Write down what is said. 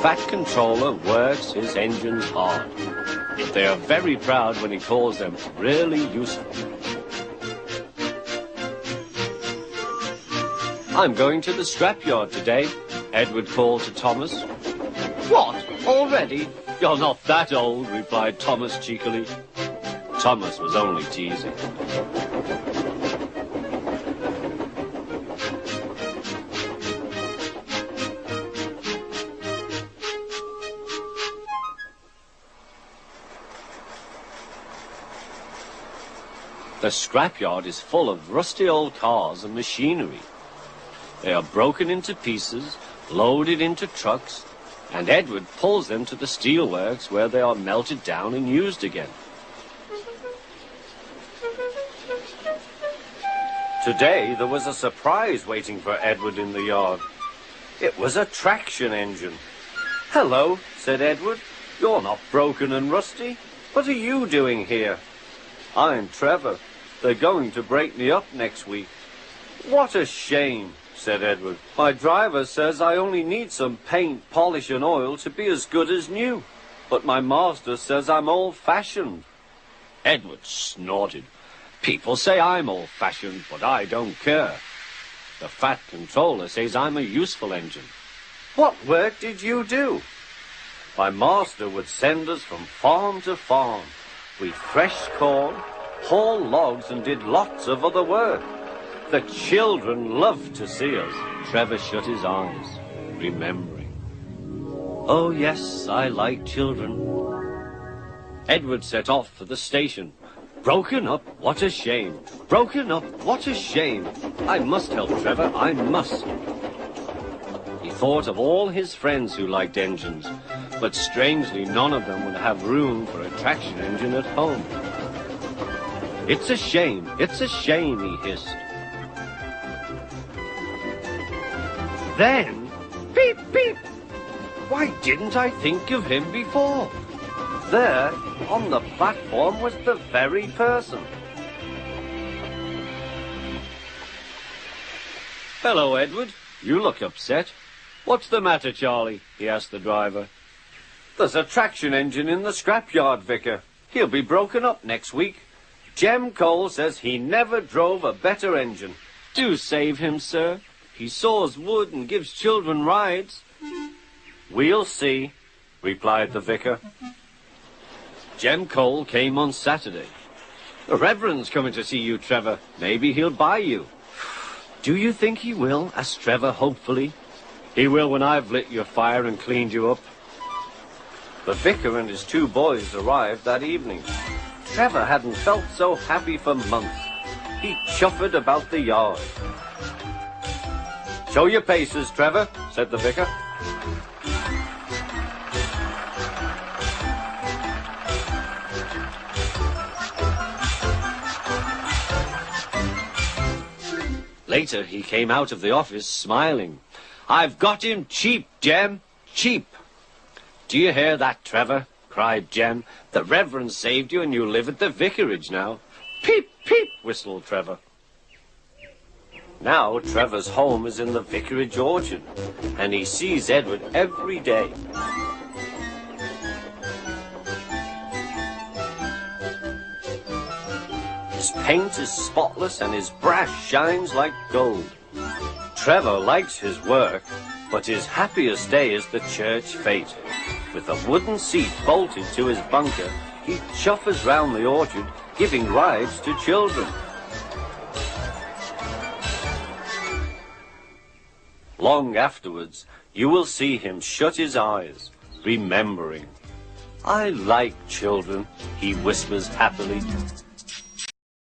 Fat Controller works his engines hard. They are very proud when he calls them really useful. I'm going to the scrapyard today, Edward called to Thomas. What? Already? You're not that old, replied Thomas cheekily. Thomas was only teasing. The scrapyard is full of rusty old cars and machinery. They are broken into pieces, loaded into trucks, and Edward pulls them to the steelworks where they are melted down and used again. Today there was a surprise waiting for Edward in the yard. It was a traction engine. Hello, said Edward. You're not broken and rusty. What are you doing here? I'm Trevor. They're going to break me up next week. What a shame, said Edward. My driver says I only need some paint, polish and oil to be as good as new. But my master says I'm old-fashioned. Edward snorted. People say I'm old-fashioned, but I don't care. The Fat Controller says I'm a useful engine. What work did you do? My master would send us from farm to farm. We threshed corn, hauled logs and did lots of other work. The children loved to see us. Trevor shut his eyes, remembering. Oh, yes, I like children. Edward set off for the station. Broken up, what a shame. Broken up, what a shame. I must help Trevor, I must. He thought of all his friends who liked engines, but strangely none of them would have room for a traction engine at home. It's a shame, he hissed. Then, beep, beep. Why didn't I think of him before? There, on the platform, was the very person. Hello, Edward. You look upset. What's the matter, Charlie? He asked the driver. There's a traction engine in the scrapyard, Vicar. He'll be broken up next week. Jem Cole says he never drove a better engine. Do save him, sir. He saws wood and gives children rides. We'll see, replied the vicar. Jem Cole came on Saturday. The Reverend's coming to see you, Trevor. Maybe he'll buy you. Do you think he will? Asked Trevor hopefully. He will when I've lit your fire and cleaned you up. The vicar and his two boys arrived that evening. Trevor hadn't felt so happy for months. He chuffered about the yard. Show your paces, Trevor, said the vicar. Later, he came out of the office smiling. I've got him cheap, Jem, cheap. Do you hear that, Trevor? Cried Jem. The Reverend saved you and you live at the vicarage now. Peep, peep, whistled Trevor. Now Trevor's home is in the vicarage orchard, and he sees Edward every day. His paint is spotless and his brass shines like gold. Trevor likes his work, but his happiest day is the church fete. With a wooden seat bolted to his bunker, he chuffers round the orchard, giving rides to children. Long afterwards, you will see him shut his eyes, remembering. I like children, he whispers happily.